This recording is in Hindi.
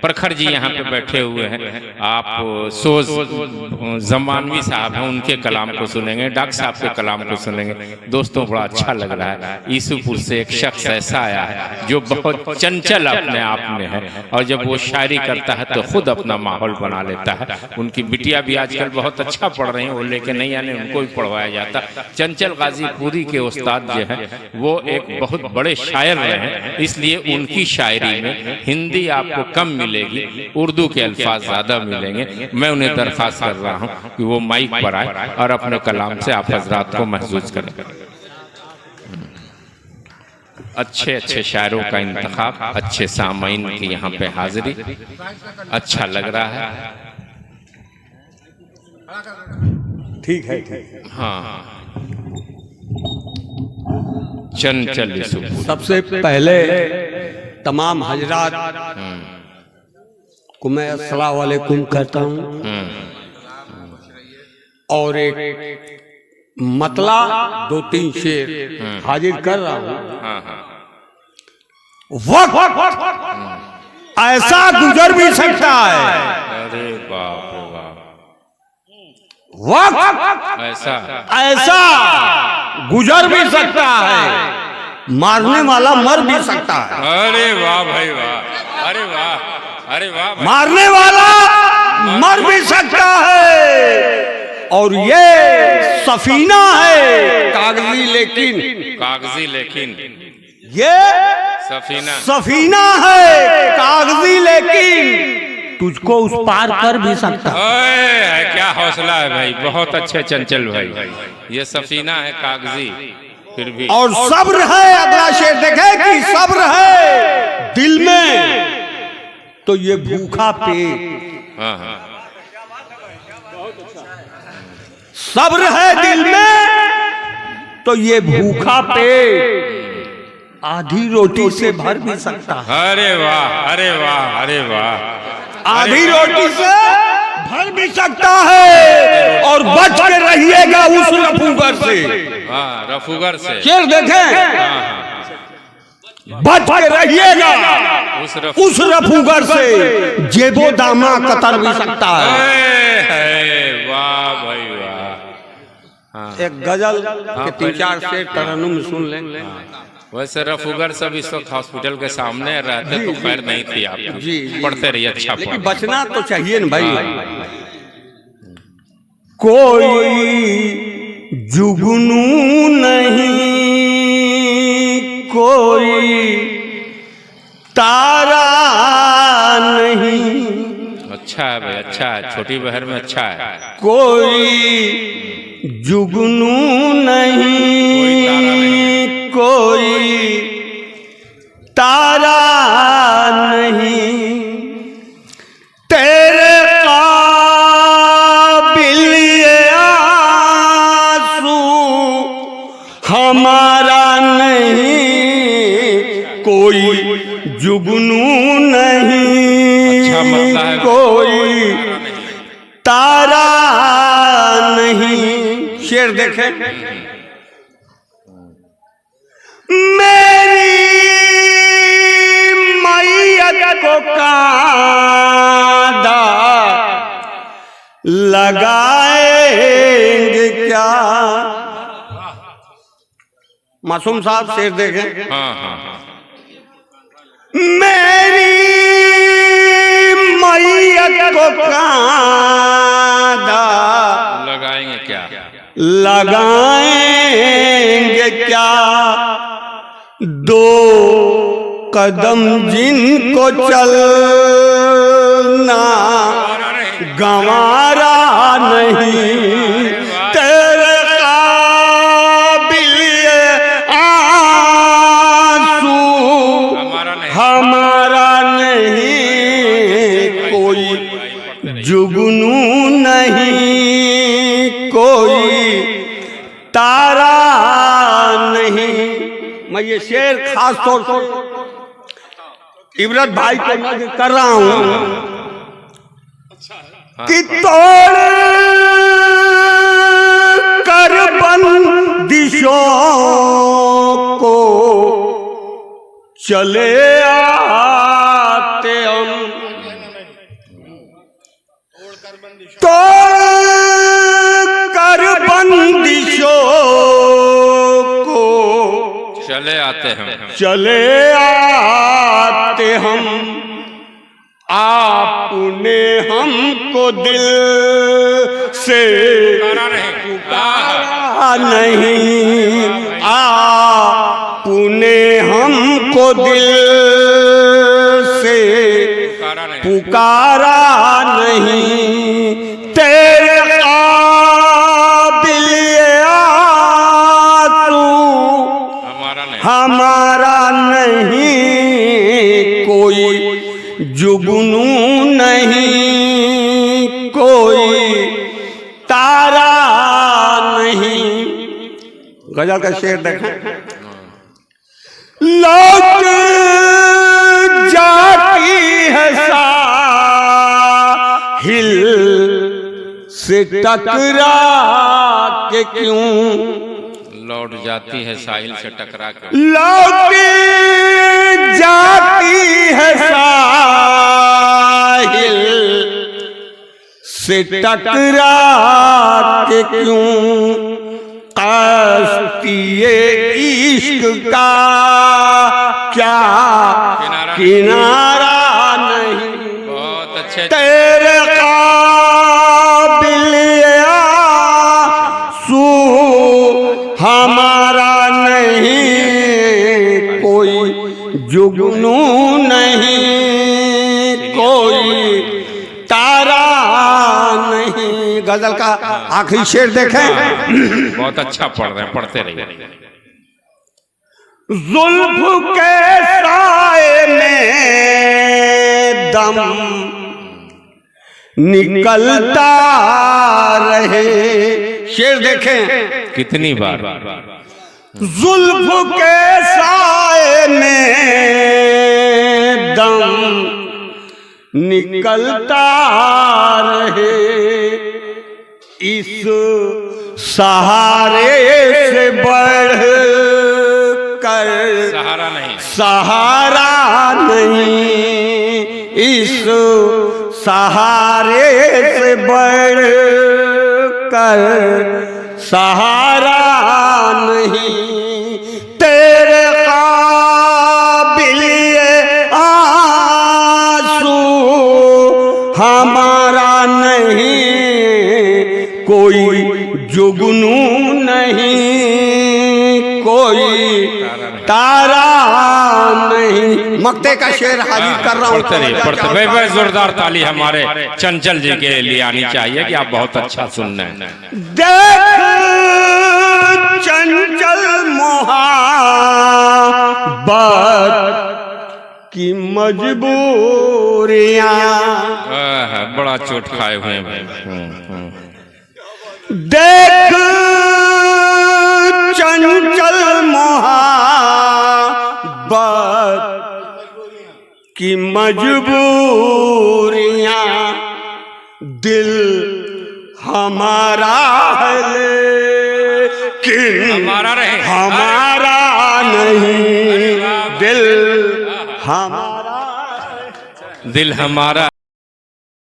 प्रखर जी यहाँ पे बैठे हुए हैं, आप सोज जमानवी साहब हैं, उनके कलाम को सुनेंगे, डॉक्टर साहब के कलाम को सुनेंगे। दोस्तों बड़ा अच्छा लग रहा है। ईसूपुर से एक शख्स ऐसा आया है जो बहुत चंचल अपने आप में है, और जब वो शायरी करता है तो खुद अपना माहौल बना लेता है। उनकी बिटिया भी आजकल बहुत अच्छा पढ़ रही हैं, वो लेके नहीं आने उनको भी पढ़वाया जाता। चंचल गाजीपुरी के उस्ताद जो हैं वो एक बहुत बड़े शायर रहे हैं, इसलिए उनकी शायरी में हिंदी आपको कम मिलेगी, उर्दू के अल्फाज ज़्यादा मिलेंगे। मैं उन्हें दरख्वास्त कर रहा हूँ कि वो माइक पर आए और अपने कलाम से आप हजरात को महसूस करें। अच्छे अच्छे शायरों का इंतखाब, अच्छे सामाइन की यहाँ पे हाजिरी, अच्छा लग रहा है। ठीक है, ठीक है। हाँ, चंचल यूसुफ। सबसे पहले तमाम हजरात को मैं अस्सलाम वालेकुम कहता हूँ, और एक मतला 2-3 शेर हाजिर कर रहा हूँ। वक्त ऐसा गुजर भी सकता है, अरे बाप रे बाप, वक्त ऐसा गुजर भी सकता है, मारने वाला मर भी सकता है। अरे वाह भाई वाह, अरे वाह, अरे वाह, मारने वाला मर भी सकता है, और ये सफीना है कागजी लेकिन, कागजी लेकिन, ये सफीना है कागजी लेकिन तुझको उस पार कर भी सकता है। क्या हौसला है भाई, बहुत अच्छे चंचल भाई। ये सफीना है कागजी फिर भी, और सब्र है। अगला शेर देखे कि सब्र है दिल में तो ये भूखा पेट, हाँ हाँ, सब्र है दिल में तो ये भूखा पेट आधी रोटी से भर भी सकता है। अरे वाह, अरे वाह, अरे वाह, आधी रोटी से भर भी सकता है, और बच के रहिएगा उस रफूगर से। हाँ, रफूगर से शेर देखें, बच के रहिएगा उस रफूगर से, जेबो दामा कतर भी सकता है। वाह भाई वाह। हाँ, एक गजल के 3-4 शेर तरन्नुम सुन लें। वैसे रफूगर सब इस वक्त हॉस्पिटल के सामने रहते तो खैर नहीं थी आपकी, जी, पढ़ते रहिए, अच्छा लेकिन बचना तो चाहिए ना भाई। कोई जुगनू नहीं, कोई तारा नहीं। अच्छा है भाई, अच्छा है, छोटी बहर में अच्छा है। कोई जुगनू नहीं, कोई तारा नहीं, तेरे काबिल ये आंसू हमारा नहीं, कोई जुगनू नहीं, अच्छा मतलब है, कोई तारा नहीं। शेर देखें, मेरी मैयत को कांदा लगाएंगे क्या। मासूम साहब शेर देखें, हाँ हाँ हाँ, मेरी मैयत को कांदा लगाएंगे क्या, लगाएंगे क्या, 2 कदम जिनको चलना गंवारा नहीं, तेरे काबिल आंसू हमारा नहीं, कोई जुगनू नहीं, कोई तारा नहीं। मैं ये शेर खास तौर पर इबरत भाई को नज़र कर रहा हूं कि तोड़ कर बंदिशों को चले आते हम, तोड़ कर बंदिशों को चले आते हम, चले आते हम, आपने हमको दिल से पुकारा नहीं, आपने हमको दिल से पुकारा नहीं, तेरे काबिल ये आंसू हमारा नहीं, कोई जुगनू नहीं, कोई तारा नहीं। गजल का शेर देखें। लौट जाती है साहिल से टकरा के क्यों, लौट जाती है साहिल से टकरा के, लौट जाती है साहिल से टकरा के क्यों, कश्तिए इश्क का क्या किनारा नहीं, बहुत अच्छे, तेरे काबिल ये आंसू हमारा नहीं, कोई जुगनू नहीं, कोई तारा नहीं। गजल का आखिरी शेर देखें। बहुत अच्छा पढ़ रहे हैं, पढ़ते रहिए। जुल्फ के साए में दम निकलता रहे, शेर देखें कितनी बार, जुल्फ के साए में दम निकलता रहे, इस सहारे से बढ़ कर सहारा नहीं, सहारा नहीं, इस सहारे से बढ़ कर सहारा नहीं, तेरे काबिल ये आंसू हमारा नहीं, कोई जुगनू नहीं, कोई तारा नहीं। मक्ते का शेर हाजिर कर रहा हूँ। पढ़ते रहिए, पढ़ते भाई, जोरदार ताली हमारे चंचल जी के लिए आनी चाहिए कि आप बहुत अच्छा सुन रहे हैं। देख चंचल मोहब्बत की मजबूरियां, बड़ा चोट खाए हुए हैं भाई। देख चंचल मोहब्बत की मजबूरियां, दिल हमारा है लेकिन हमारा रहे, हमारा नहीं, दिल हमारा, दिल हमारा